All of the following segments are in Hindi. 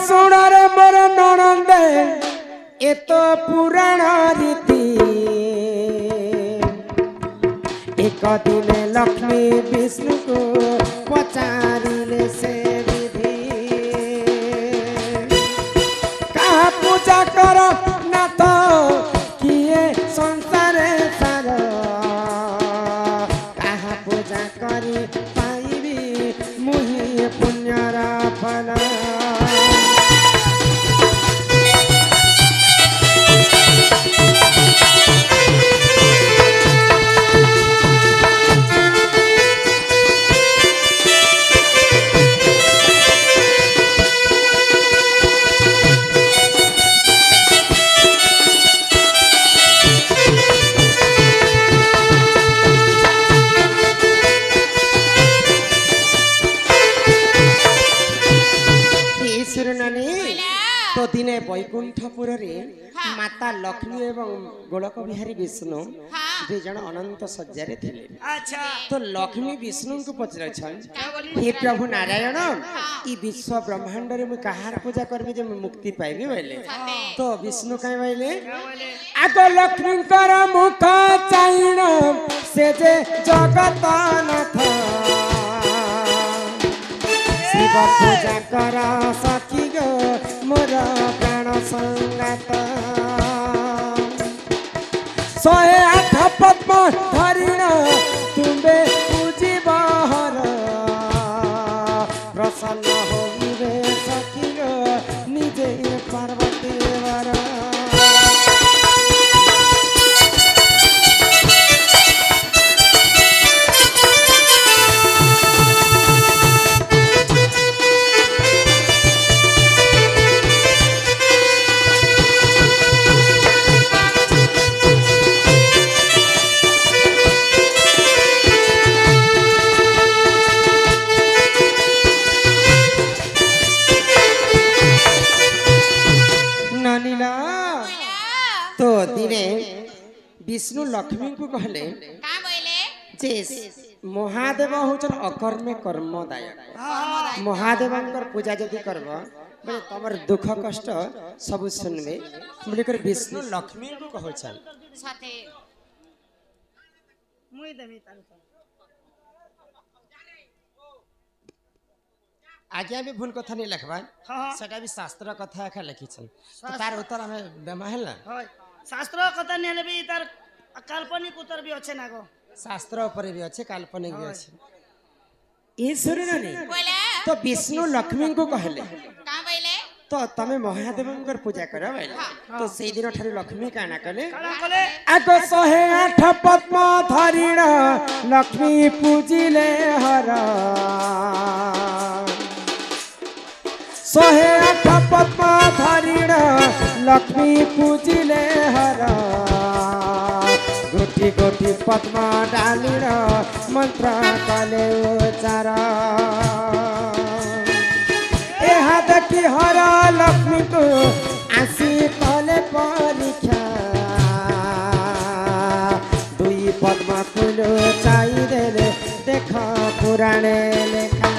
सुन रे मोर ननंदे ए तो पुराण रीति एक दिन लक्ष्मी विष्णु को पचारिले से विधि कहा पूजा कर नाथ किए संसार सार कहा पूजा करी पाइबी मुहि पुण्यर फल तो दिने बैकुंठपुर रे माता लक्ष्मी एवं गोलक बिहारी विष्णु दु जन अनंत सज्जा रे थिले। अच्छा तो लक्ष्मी विष्णु को पचर हे प्रभु नारायण ई विश्व ब्रह्मांड रे मु कहार पूजा करबे जे मुक्ति पाइबे बोले। तो विष्णु कहि बोले आगो लक्ष्मी कर मुख चाइण से जे जगत नाथ शिव पूजा कर सखी गो मोर प्राण संगात 108 पद्म धरिण तुम्बे पूजिब हर प्रसन्न होइबे सखी गो निजे पार्वती वर विष्णु लक्ष्मी को कहले जे महादेव होचन अकर्मे कर्मदायक महादेवंकर पूजा जदि करब बले तमर दुख कष्ट सब सुनबे बोलिकर विष्णु लक्ष्मी को कहछन साथे मुई देबी तार आज्ञा भी भूल कथा नहीं लिखबा सेटा भी शास्त्र कथा एखा लिखिछन तो तार उत्तर हमें बेमा हैला शास्त्र कथा नहीं भी तार काल्पनिक उत्तर भी अच्छे ना गो शास्त्र ऊपर भी अच्छे काल्पनिक भी अच्छे ये सुनिनो नहीं तो विष्णु लक्ष्मी को कहले का बोले तो तमे महादेवंकर पूजा करो बोले तो सेई दिन ठारे लक्ष्मी काना कले आगो 108 पद्म धरिण लक्ष्मी पूजिले हर 108 पद्म धरिण लक्ष्मी पूजिले हर गोटी गोटी पद्म डालिण मंत्र कले उच्चार एहा देखी हर लक्ष्मी को आसी कले परीक्षा दुई पद्म फूल चाई देले देख पुराणे लेखा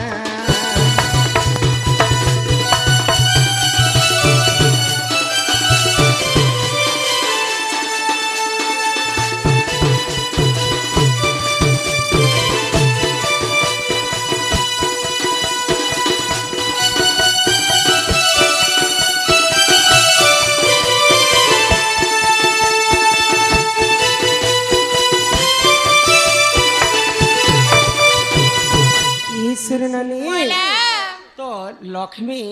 तो लक्ष्मी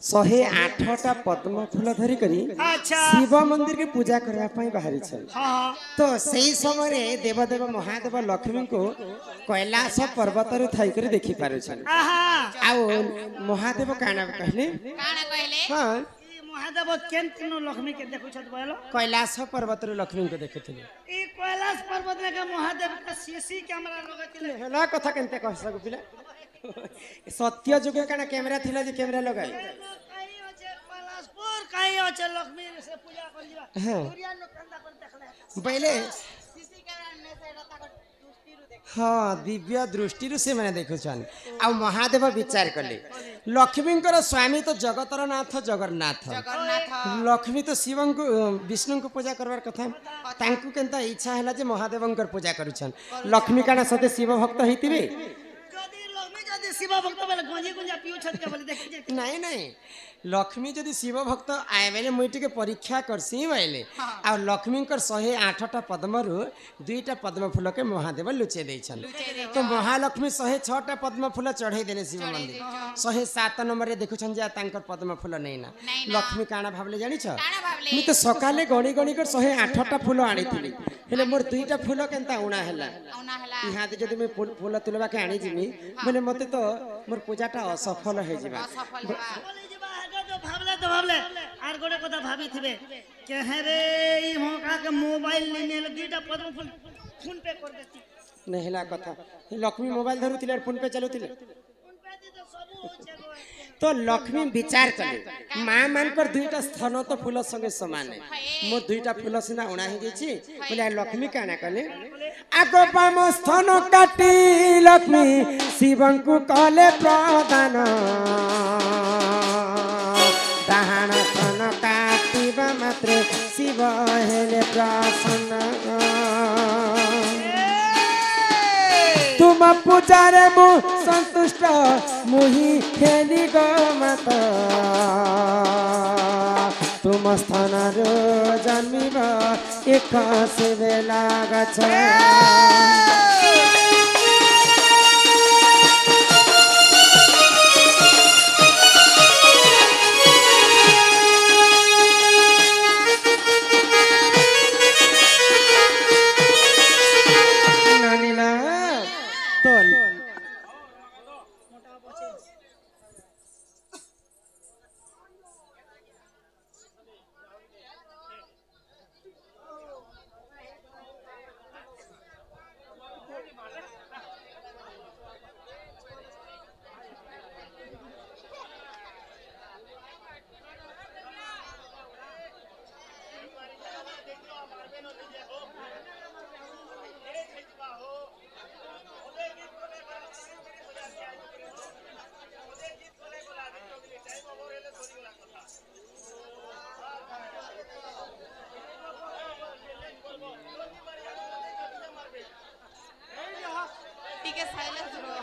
108टा पद्म फूल धरी करी शिव मंदिर के पूजा करबा पई बाहरी छल। तो सही समय रे देवदेव महादेव लक्ष्मी को कैलाश पर्वत रे थाई कर देखि पारे छल। आ महादेव काना कहले हां महादेव केन तीनो लक्ष्मी के देखु छत बोलो कैलाश पर्वत रे लक्ष्मी को देखथिले ई कैलाश पर्वत रे महादेव का सीसी कैमरा लगथिले हला कथा केनते कह सकु पिला सत्य जुगे काना कैमरा थिला जे कैमरा लगाई काई होचे कैलाशपुर काई होचे लक्ष्मी से पूजा करलिबा सूर्य नो कंदा पर देखले पहले सीसी कैमरा ने से रता को दुस्ती हाँ दिव्य दृष्टि से मैंने देखुछन आ महादेव विचार कले लक्ष्मींकर स्वामी तो जगतर नाथ जगन्नाथ लक्ष्मी तो शिव को विष्णु को पूजा करवार कथा तांकु केनता इच्छा हैला जे महादेवंकर पूजा करूछन लक्ष्मी काना सते शिव भक्त हेतिबे शिव भक्त बोले गंजी गुंजा पियो छत के बोले देखि नहीं नहीं लक्ष्मी जदि शिव भक्त आए बेले मुई टिके परीक्षा करसी बेले आ लक्ष्मींकर 108टा पद्मरु 2टा पद्म फूल के महादेव लुचे देछन तो महालक्ष्मी 106टा पद्म फूल चढ़ाई देले शिव मंदिर 107 नंबर रे देखुछन जे तांकर पद्म फूल नै ना लक्ष्मी काना भाबले जानि छ मु तो सकाले गणी गणी कर 108टा फूल आनिथिली हेले मोर 2टा फूल केनता उणा हैला इहा दे जदि मैं फूल तुलबा के आनी जिमी माने मते तो मोर पूजाटा असफल हे जिबा भावले तो भावले आर गोटे कथा भाभी थिबे के हे रे ई होका के मोबाइल नै नेल दुईटा पद्म फूल फोन पे कर देती नहिला कथा लक्ष्मी मोबाइल धरुतिले फोन पे चलुतिले फोन पे तो सब हो छे तो लक्ष्मी विचार कले माँ मानकर 2टा स्थान तो फूल संगे समान है मो 2टा फूल सिना उणा हे जेछि बोले लक्ष्मी काना कले आगो बाम स्थान काटी लक्ष्मी शिवं को कले प्रदान दाहाण स्थान काटिबा मात्र शिव हेले प्रसन्न तुम पूजारे मु संतुष्ट मुहि खेली गो मत तुम स्थान रो जन्मिब एक से बेला गछ ठीक है साइलेंस रो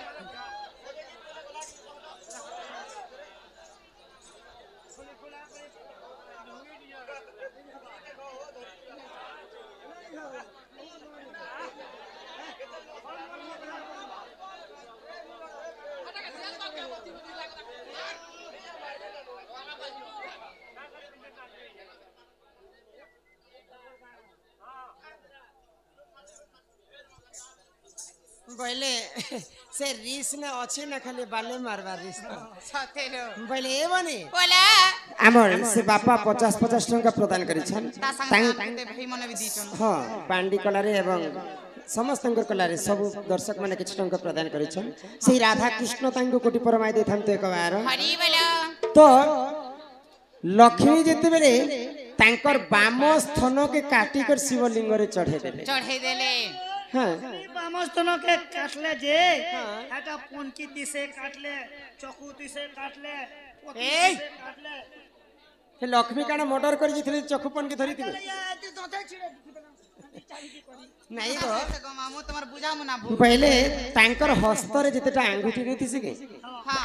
बोले से रिस ने अच्छे न खाली बाले मारवा रिस सतेरो बोले ए बनी बोला हमर से बापा 50-50 टंका प्रदान करिछन ता संग ते भाई मन भी दीचन हां पांडी कलारे एवं समस्त कलारे सब दर्शक माने किछ टंका प्रदान करिछन से राधा कृष्ण तांको कोटि परमाय देथन तो एक बार हरि बोला तो लक्ष्मी जेते बेले तांकर बाम स्थन के काटी कर शिवलिंग रे चढ़े देले हां बामस्तन के काटले जे एटा पनकी दिसे काटले चकू दिसे काटले ए हे लक्ष्मी काना मर्डर कर जिथले चखुपन के धरी नहीं गो मामू तमर बुझा मुना पहले तांकर हस्त रे जतेटा अंगूठी नीति से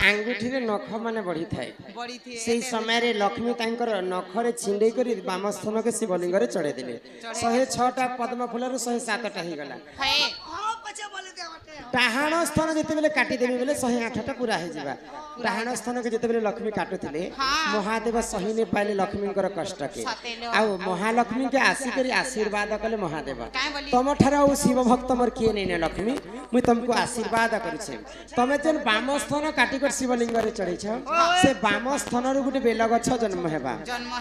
अंगूठी रे नख माने बढ़ी थाए बड़ी थी सेही समय रे लक्ष्मी तांकर नख रे छिंडे करी बामस्थन के शिवलिंग रे चढ़े देले 106टा पद्म फूल रे 107टा ही गला है हां पछे बोले दे हटे डाहाण स्थान जते बेले काटी देबे बेले 108टा पूरा हे जिबा डाहाण स्थान के जते बेले लक्ष्मी काटुथिले महादेव सही ने पाइले लक्ष्मींकर कष्ट के आ महालक्ष्मी के आसी करी आशीर्वाद कले महादेव तम ठारा शिव भक्त मोर किए नहीं लक्ष्मी मुई तुमको आशीर्वाद करूछे तमे जन बाम स्थान काटी कर शिवलिंग रे चढ़ी छ से बाम स्थान रो गुटे बेल गछ जन्म हेबा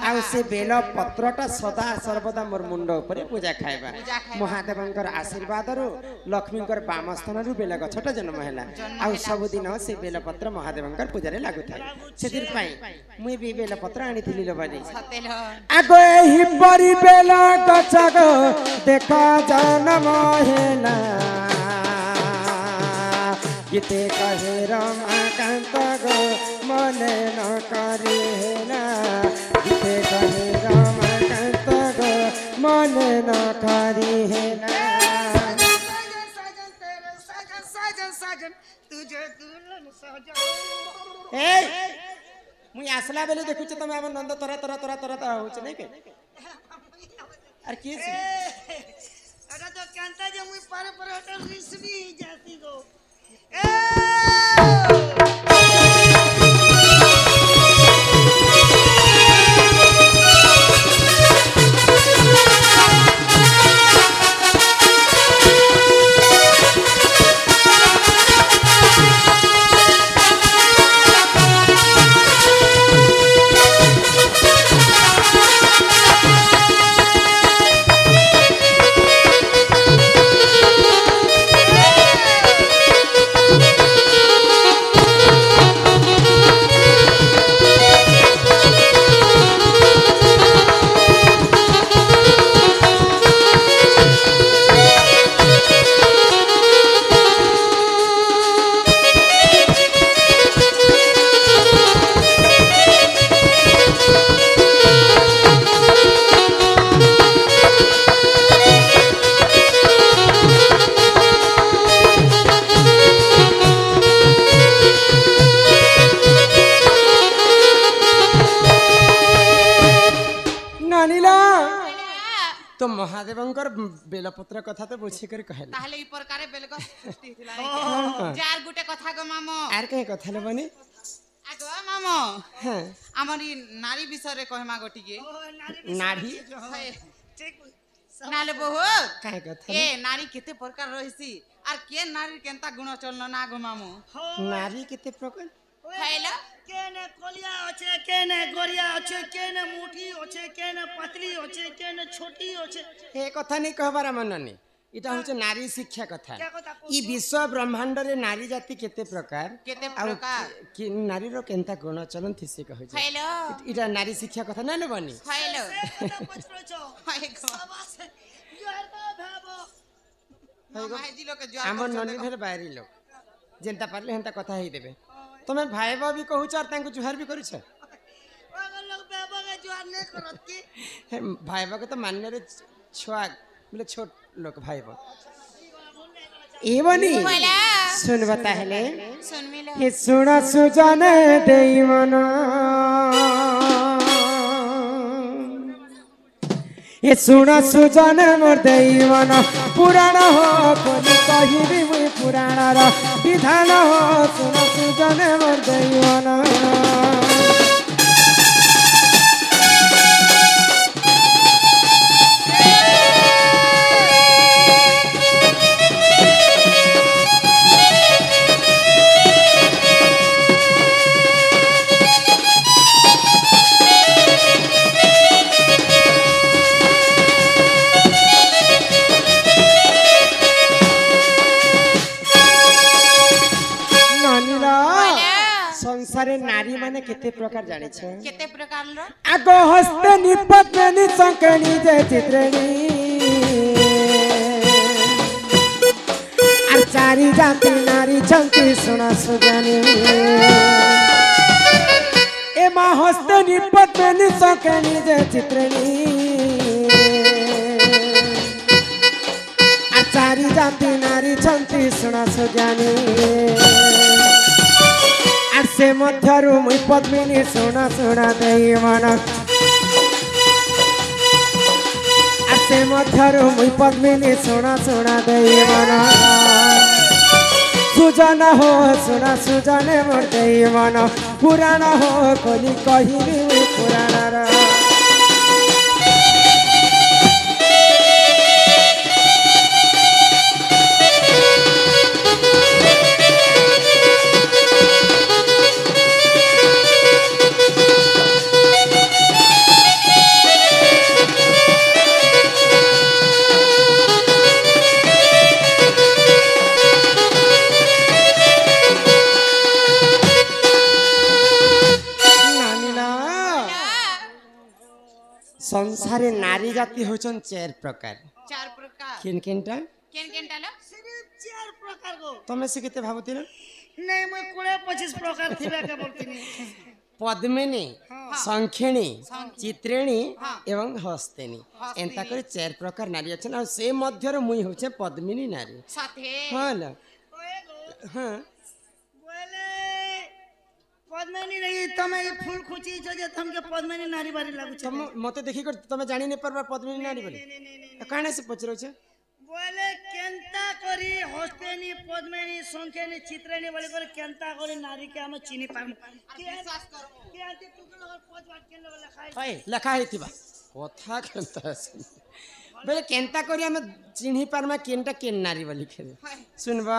आ से बेल पत्रटा सदा सर्वदा मोर मुंड ऊपर पूजा खाइबा महादेवंकर आशीर्वाद रो लक्ष्मींकर बाम स्थान रो बेल गछटा जन्म हैला आ सब दिन से बेल पत्र महादेवंकर पूजा रे लागु थाए सेतिर पई मुई भी बेल पत्र आनी थिली लो बानी सतेरो आगो एही परी बेल गछ गो देखा जन्म हैला গীতে কহে রমাকান্ত গো মনে ন করি না গীতে কহে রমাকান্ত গো মনে ন করি না এই মুই আসলা বেলে দেখুছ তুমি আমার নন্দ তোরা তোরা তোরা তোরা তোরা হচ্ছে নাকি আর কি আছে? এটা তো কান্তা যে মুই পারে পারে ওটা রিসবি যাতি গো তো মহাদেবঙ্কর বেলপত্র কথা তো বুঝি করে কহেলা তাহলে এই প্রকারে বেলগছ সৃষ্টি হইলা যার গুটে কথা গো মামো আর কে কথা লবনি আগো মামো হ্যাঁ আমার এই নারী বিষয়ে কহমা গটিকে নারী ঠিক নালে বহু কাই কথা এ নারী কেতে প্রকার রহিছি আর কে নারীর কেনতা গুণ চলন না গো মামু নারী কেতে প্রকার খাইলা কেনে কলিয়া আছে কেনে গড়িয়া আছে কেনে মুঠি আছে কেনে পাতলি আছে কেনে ছোটি আছে এ কথা নেই কহবার আমার নানি এটা হচ্ছে নারী শিক্ষা কথা কে কথা কହୁଛ? ই বিশ্ব ব্রহ্মাণ্ডরে নারী জাতি কেতে প্রকার কেতে আর প্রকার নারীর কেনতা গুণ চলন থিসে কହୁছে খাইলো এটা নারী শিক্ষা কথা না নেবনি খাইলো ସେ କଥା ପଚାରୁଛ? হাই গো ସାବାସ, ଜୁହାର ତ ଭାବ। মামাজি লোকে জোয়ার আমার করছো ননি দেখো। ফের বাইরে লোক যেনতা পারলে হেনতা কথা হই দেবে তুমি ভাই বি কহুছ আর তাঙ্কু জুহার বি করছ ଅଗର ଲୋକ ଭାବକେ ଜୁହାର ନେଇ କରତ କି? ভাই বাকে তো মান্যরে ছোয়া বলে ছোট লোক ভাই বা এবনি বলা। শুনবা তাহলে শুনমিলো হে শুনা সুজানে দেই মন এ শুনা সুজানে মোর দেই মন পুরাণ হো কলি কহিবি মুই পুরাণর বিধান হো শুনা সুজানে মোর দেই মন সংসারে নারী মানে কেতে প্রকার জানিছ কেতে প্রকার লো আগ হস্তে নিপত্নী সংকনি যে চিত্রণী আর চারি জাতি নারী চন্তি সোনা সুজানি এ মা হস্তে নিপত্নী সংকনি যে চিত্রণী আর চারি জাতি নারী চন্তি সোনা সুজানি আর সে মধ্যরু মুই পদ্মিনী সোনা সোনা দেই মন আর সে মধ্যরু মুই পদ্মিনী সোনা সোনা দেই মন সুজন হো সোনা সুজনে মোর দেই মন পুরাণ হো কলি কহিবি মুই পুরাণর সংসারে নারী জাতি হচ্ছেন চার প্রকার চার প্রকার কিন কিনটা কেন কেনটা লো चार प्रकार को तमे से केते भाबुतिल नहीं मैं 20-25 प्रकार थिबे के बोलतिनी पद्मिनी संखिणी चित्रिणी एवं हस्तिनी एंता करे चार प्रकार नारी अछन और से मध्य रे मुई होचे पद्मिनी नारी साथे हां ल ओए गो हां बोले पद्मिनी नहीं तमे ई फूल खुची छ जे तमके पद्मिनी नारी बारी लागु छ तुम मते देखि कर तमे जानि नै परबा पद्मिनी नारी बोली काने से पचरो छ बोले केंता करी हस्तेनी पद्मिनी संख्यानी चित्रेनी बोले करे केंता करी नारी के हम चिनी पाम के विश्वास करो के आते तू के लगर पद बात के लगर लिखाई हाय लखा हेतिबा कथा केंता बेले केंता करी हम चिन्हि पारमा केंटा केन नारी बोली खेले सुनबा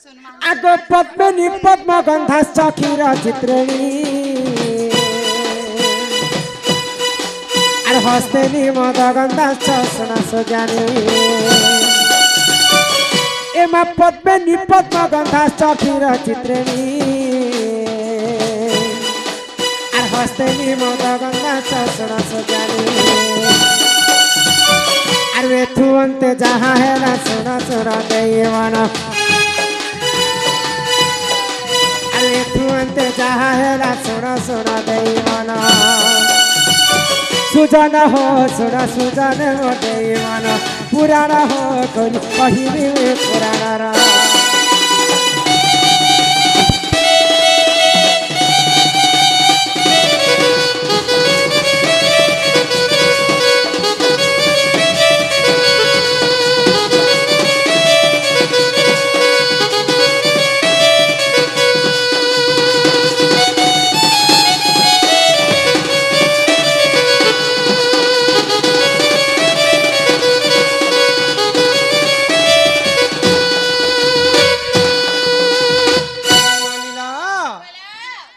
सुनमा आगो पद्मिनी पद्म गंधाश्च क्षीर चित्रिणी আর হস্তেনি মদ গন্ধাশ্চ সোনা সুজানি এমা পদ্মিনী পদ্ম গন্ধাশ্চ ক্ষীর চিত্রিণী আর হস্তেনি মদ গন্ধাশ্চ সোনা সুজানি আর এথু অন্তে যাহা হেলা সোনা সোনা দেইবানা আর এথু অন্তে যাহা হেলা সোনা সোনা দেইবানা सुजान हो सुना सुजान हो देवान पुराना हो कहिबे पुराना रा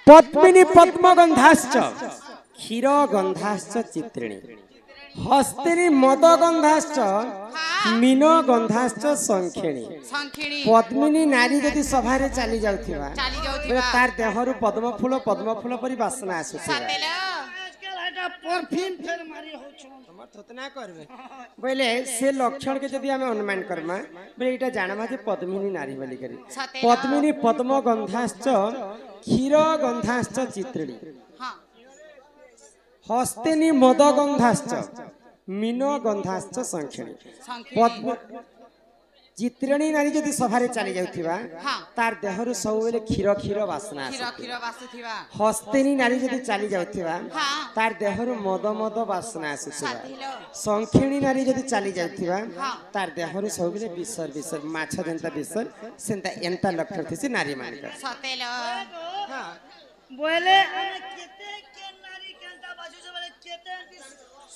पद्मिनी पद्म गंधाश्च क्षीर गंधाश्च चित्रिणी हस्तिनी मद गंधाश्च मीन गंधाश्च संखिणी संखिणी पद्मिनी नारी जदि सभा रे चली जाउथिबा चाली बेले जाउथिबा तार देहरु पद्म फूल परि वासना आसुथिबा सातेल आजकल हटा परफ्यूम फेर मारी हो छ हमर थतना करबे बोले से लक्षण के जदि हमें अनुमान करमा बोले एटा जानमा जे पद्मिनी नारी बोली करी सतेन। पद्मिनी पद्म गंधाश्च क्षीर गंधाश्च चित्रिणी हां हस्तिनी मद गंधाश्च मीन गंधाश्च संखिणी संखिणी पद्म चित्रिणी नारी जदि सभा रे चली जाउथिबा हां तार देहरु सबेले क्षीर क्षीर वासना खीर आसुथिबा खीर बासुथिबा हस्तिनी नारी जदि चली जाउथिबा हां तार देहरु मद मद वासना आसुथिबा सातेल संखिणी नारी जदि चली जाउथिबा हां तार देहरु सबेले विसर विसर माछ जेंता विसर सेंता एंता लक्षण थिसी नारी मानिका सातेल हां बोले हम केते के नारी केंता बाजू से बोले केते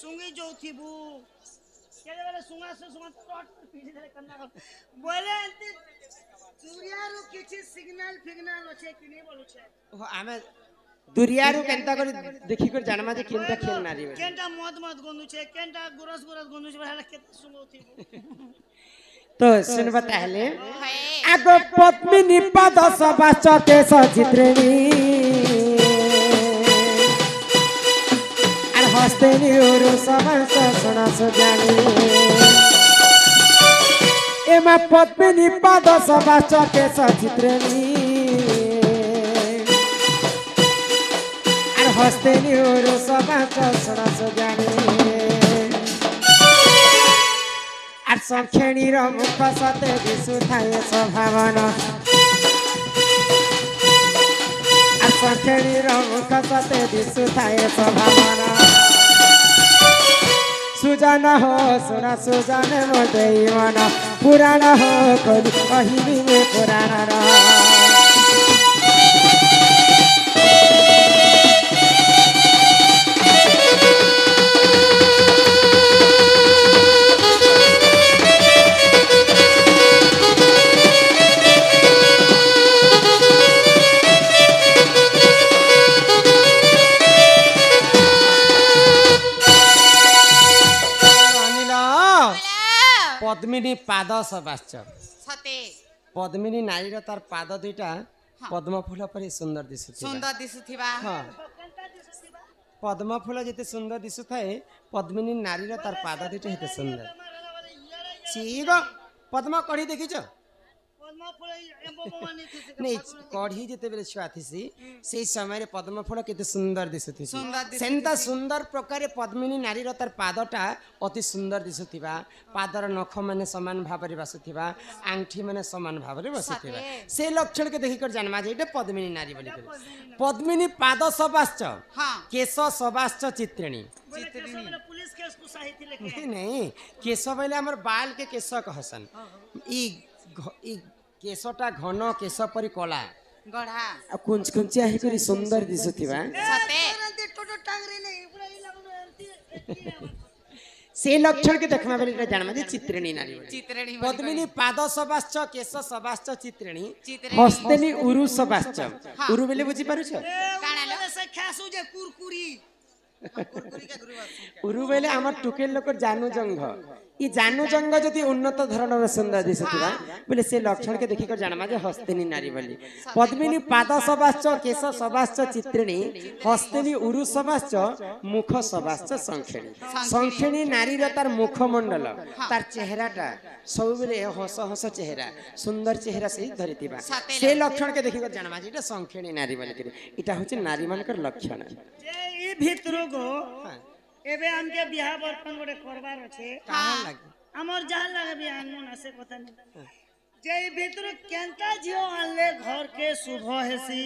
सुंगी जोथिबू केले बोले सुंगा से सुंगा टट पीछे धरे कन्ना बोले अंते सूर्यारो किछि सिग्नल फिग्नल होछे कि नहीं बोलु छे ओ आमे दुरियारु केंता करी देखि कर जानमा जे केंता खेल नारी में केंटा मद मद गंदु छे केंटा गुरस गुरस गंदु छे बोले केते सुंगोथिबू तो सुन बताहले हाय आगो पद्मिनी पद सबाच केश चित्रिणी আর হস্তেনি উরু সবাস সোনা সুজানি এমা পদ্মিনী পদ সবাচ কেশ চিত্রিণী আর হস্তেনি উরু সবাস সোনা সুজানি আর সংখেণীর মুখ সতে দিশুথায়ে স্বভাবনা আর সংখেণীর মুখ সতে দিশুথায়ে স্বভাবনা সুজান হো সোনা সুজান মদেইমন পুরাণ হো কহিবি মে পুরাণর पद्मिनी पाद सबाच सते पद्मिनी नारीर तार पाद दुईटा पद्म फूल परि सुंदर दिसुथिबा सुंदर दिसुथिबा हां पद्म फूल जते सुंदर दिसुथाए पद्मिनी नारीर तार पाद दुईटा हेते सुंदर चीग पद्म कढ़ी देखिछ पद्म फूल एम्बो बमानी थी नहीं कढ़ी जिते बेले छुआ थी से समय पद्म फूल केते सुंदर दिसुथि सुंदर दिसुथि। सेंता सुंदर प्रकार पद्मिनी नारी तार पादटा अति सुंदर दिसुथिबा पादर नख माने समान भाव रे बसुथिबा आंठी माने समान भाव रे बसुथिबा से लक्षण के देखि कर जानमा जे एटा पद्मिनी नारी बोली कर पद्मिनी पाद सबाश्च हाँ केश सबाश्च चित्रिणी बोले पुलिस केस को साहित्य लेके नहीं केश बोले हमर बाल के केश कहसन ई केशटा घन केश परि कला गढ़ा आ कुंच कुंचिया ही करी सुंदर दिसुथिबा सते टोटो टांगरी नहीं पूरा ई लागो से लक्षण के देखमा बेले जानमा जे चित्रिणी नारी बोली चित्रिणी पद्मिनी पाद सबाश्च केश सबाश्च चित्रिणी चित्रिणी। हस्तेनी उरु सबाश्च उरु बेले बुझी पारुछ काना लो? से खासु जे कुरकुरी कुरकुरी का गुरु बात उरु बेले हमर टुकेल लोक जानू जंग ई जानू जंग जदि उन्नत धरणर सुंदर दिसुथिबा बोले से लक्षण के देखि कर जानमा जे हस्तेनी नारी बोली पद्मिनी पाद सबाश्च केश सबाश्च चित्रिणी हस्तेनी उरु सबाश्च मुख सबाश्च संखेणी संखेणी नारी र तार मुखमंडल तार चेहराटा सब बेले हस हस चेहरा सुंदर चेहरा से धरितिबा से लक्षण के देखि कर जानमा जे एटा संखेणी नारी बोली करे इटा होचे नारी मानकर लक्षण जे ई भितरो गो एबे हमके बियाह बर्तन गोटे करबार अछि कहाँ लागे हमर जहाँ लगे बियाह न से कथा नहीं जे ई भितरो केनता जियो आनले घर के शुभ हेसी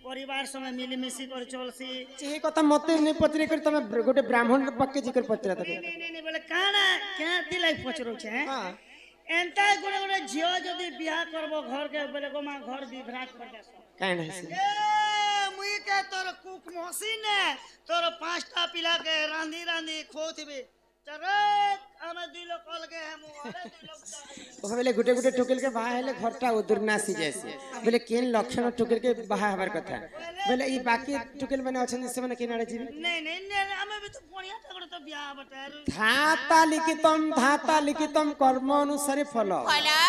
परिवार संगे मिलीमिशी कर चलसी से कथा मते नै पत्रे कर तमे गोटे ब्राह्मण पक्के जिकर पत्रा तके नहीं बोले काना क्या दिलाई पचरो छे हां एंता गोटे गोटे जियो जदी बियाह करबो घर के बोले गो मां घर विभ्राट कर देसो काहे नै से मुई के तोर कुक मशीन तोर पांचटा पिला के रांधी रांधी खोथिबे चरे हम दिलो कल के हम अरे दिलो बोले गुटे गुटे टुकेल के बाहा हेले घरटा उदुर नासी जैसे बोले केन लक्षण टुकेल के बाहा हबार कथा बोले ई बाकी टुकेल माने अछन से माने केनाडे जीवी नहीं हमें भी तो पुणिया तगड़ तो बियाह बता धाता लिखितम कर्म अनुसारे फल फला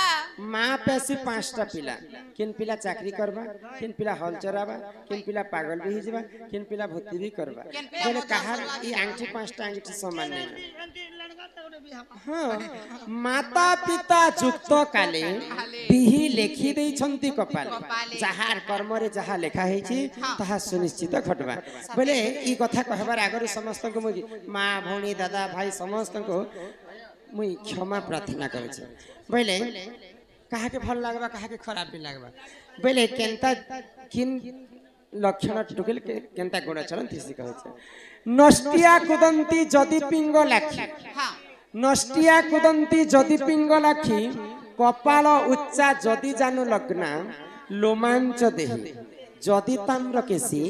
माँ पेसी पांचटा पिला किन पिला चाकरी करबा किन पिला हल चराबा किन पिला पागल भी हिजबा किन पिला भूति भी करबा बोले कहार ई आंटी पांचटा आंटी समान नहीं लड़का तगड़ बियाह हाँ माता पिता जुक्त काले बिही लेखि देई छंती कपाल जहार कर्म रे जहा लेखा हेछि ताहा सुनिश्चित घटबा बोले ई कथा कहबार आगर समस्त को मुई माँ भौणी दादा भाई समस्त को मुई क्षमा प्रार्थना करे छी बोले कहा के भल लागबा कहा के खराब भी लागबा बोले केनता किन लक्षण टुकेल केनता गुण चलन थिसी कहै छै नष्टिया कुदंती जदि पिंग लाखी हाँ नष्टिया कुदंती जदि पिंग लाखी कपाल उच्चा जदि जानू लग्ना लोमांच देहि जदि ताम्र केसी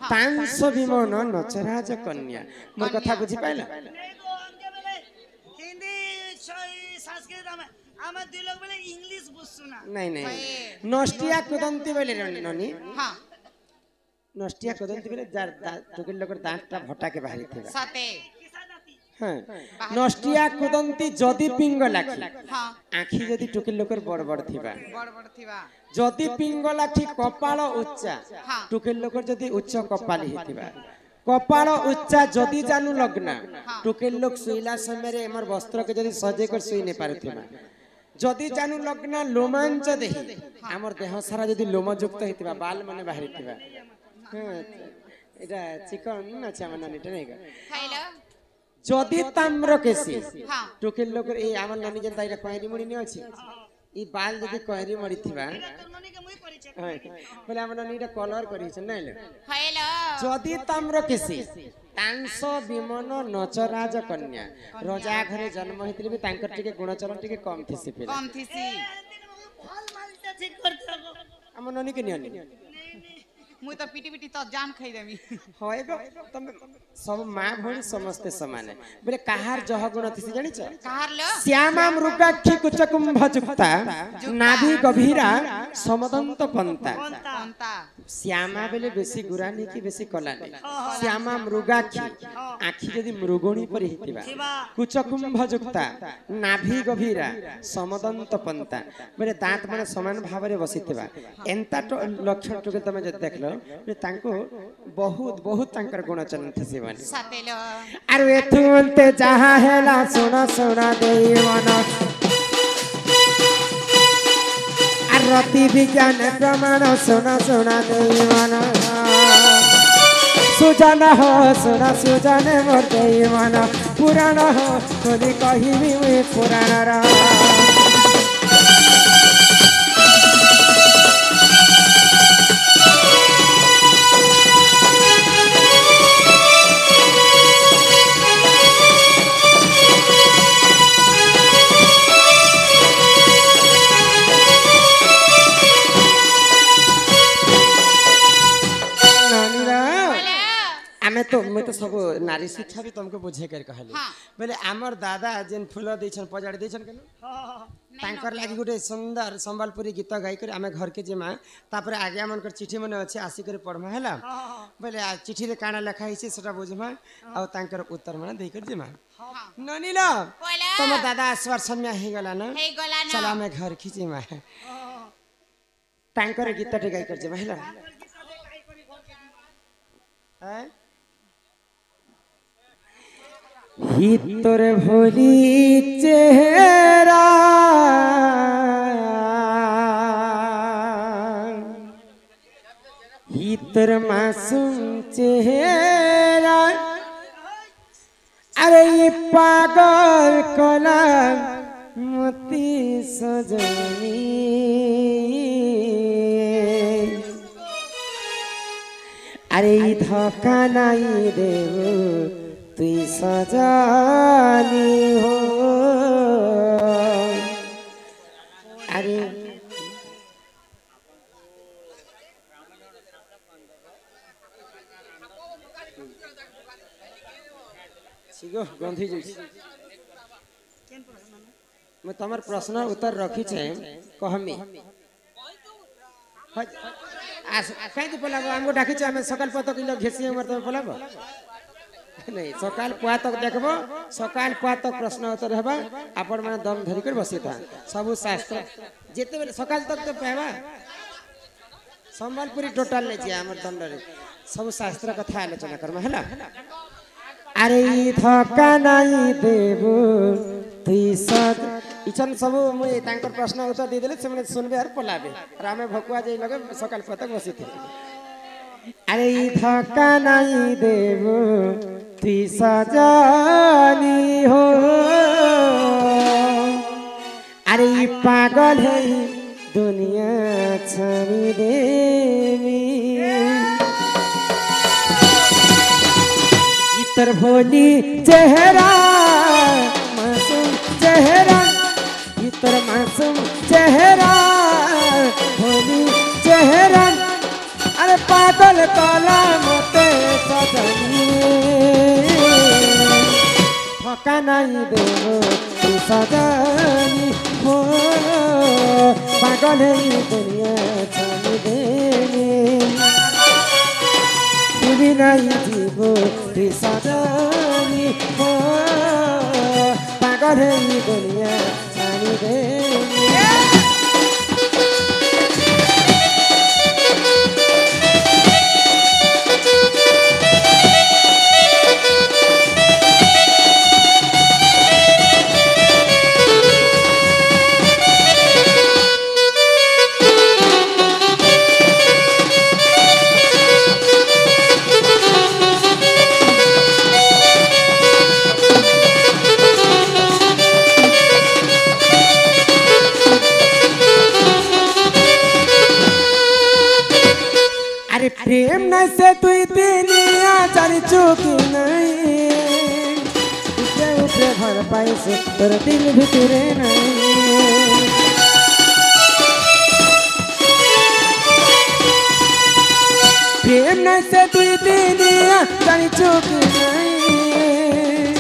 तांस विमन नचराज कन्या मोर कथा बुझी पाइला नहीं गो हमके बोले हिंदी संस्कृत हम दिलो बोले इंग्लिश बुझसुना नहीं नहीं नष्टिया कुदंती बोले ननी हाँ नष्टिया कुदंती बोले जार टुकेल लोकर दांतटा भटा के बाहरी थिबा सते किसा जाती हाँ नष्टिया कुदंती जदि पिंग लाखी हाँ आखि जदि टुकेल लोकर बड़ बड़ थिबा बड़ बड़ थिबा जदि पिंग लाखी कपाल उच्चा हाँ टुकेल लोकर जदि उच्च कपाल हिथिबा कपाल उच्चा जदि जानू लग्ना टुकेल लोक सुइला समय रे हमर वस्त्र के जदि सजे कर सुइ नै पारुथिबा जदि जानू लग्ना लोमांच देहि हमर देह सारा जदि लोमयुक्त हिथिबा बाल माने बाहरी थिबा हां एटा चिकन अच्छा मन नेटा नै ग खाइलो जदि ताम्र केसी हाँ टुकेल लोकर ए हमर ननी जनता एटा कहरी मुड़ी नै अछि ई बाल जदि कहरी मरी थिबा तोर मनी के मुई परिचय बोले हमर ननी एटा कलर करी छ नै ले खाइलो जदि ताम्र केसी तांस विमन नचराज कन्या रजा घरे जन्म हेतिले भी तांकर टिके गुणचरण टिके कम थिसी पिला कम थिसी फल मालते ठीक करते गो हमर ननी के नियनि मुई तो पिटी पिटी तो जान खाई देमी होय गो तुम सब मां भणी समस्त समान है बोले कहार जह गुण थिसी जानि छ कहार लो श्यामा मृगाक्षी कुच कुंभ जुक्ता नाभि गभीरा समदंत पंता पंता श्यामा बेले बेसी गुरानी की बेसी कलानी श्यामा मृगाक्षी आखि जदि मृगणी पर हितिबा कुच कुंभ जुक्ता नाभि गभीरा समदंत पंता बोले दांत माने समान भाव रे बसितिबा एंता लक्षण टुके तमे जद देखलो बोले तांको बहुत बहुत तांकर गुण चलन थसी बानी सतेलो आरो एथुनते जहा हेला सोना सोना देवना रति विज्ञान प्रमाण सुना सुना नहीं माना सुजान हो सुना सुजान मोर देई मन पुराण हो तोली कहिबी मुई पुराण रा मैं तो सब नारी शिक्षा भी तुमको बुझे कर कहली बोले आमर दादा जेन फूल देछन पजाड़ी देछन केन तांकर लागि गुटे सुंदर संबलपुरी गीत गाई कर आमे घर के जेमा तापर आगे हमनकर चिट्ठी मने अछि आसी कर पढमा हैला बोले आ चिट्ठी रे काना लिखा हिसे सेटा बुझमा आ तांकर उत्तर मने देई कर जेमा ननील तम दादा स्वर सम्या हे गला न चला आमे घर खिचेमा तांकर गीत टे गाई कर जेमा हैला हैं हितर भोली चेहरा हितर मासूम चेहरा अरे ये पागल कला मोती सजनी अरे धोखा नहीं देव तुई सजानी हो अरे गंधी जी मैं तमर प्रश्न उत्तर रखी छे कहमी कहीं पलाब आमको डाकी आम सकाल पत किलो घेसी हमर तुम पलाब नहीं सकाल पुआ तक देखबो सकाल पुआ तक प्रश्न उत्तर हेबा आपण माने दम धरि कर बसी था सब शास्त्र जेते बेले सकाल तक तो पाबा संबलपुरी टोटल ले जे हमर दंड रे सब शास्त्र कथा आलोचना करबा हैला अरे धक्का नहीं देबो तुई सद इचन सब मुई तांकर प्रश्न उत्तर दे देले से सुनबे आर पलाबे और हमें भकुआ जे लगे सकाल पुआ तक बसी थे अरे धक्का नहीं देबो तुई सजानी हो अरे पागल है दुनिया छानी देवी इतर भोली चेहरा मासूम चेहरा इतर मासूम चेहरा भोली चेहरा अरे पागल काला मते सजनी धोखा नहीं देबो तू सजनी हो पागल है दुनिया छानी देवी तुमी नहीं जीवो तू सजनी हो पागल है दुनिया छानी देवी प्रेम न से तू दुनिया चल चुकी नहीं उठे उठे भर पाई से तोर दिल भितरे नहीं प्रेम न से तू दुनिया चल चुकी नहीं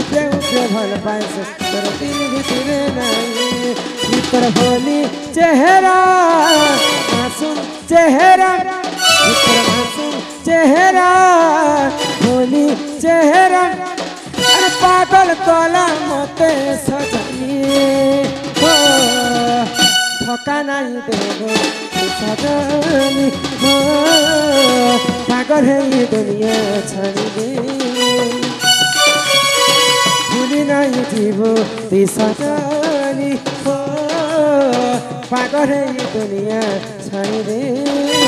उठे उठे भर पाई से तोर दिल भितरे नहीं भीतर भोली चेहरा मासूम चेहरा चेहरा भोली चेहरा अरे पागल तोला मते सजनी हो धोखा नहीं देबो सजनी हो पागल है दुनिया छाड़ी दे भूली नहीं जीवो ती सजनी हो पागल है ये दुनिया छाड़ी दे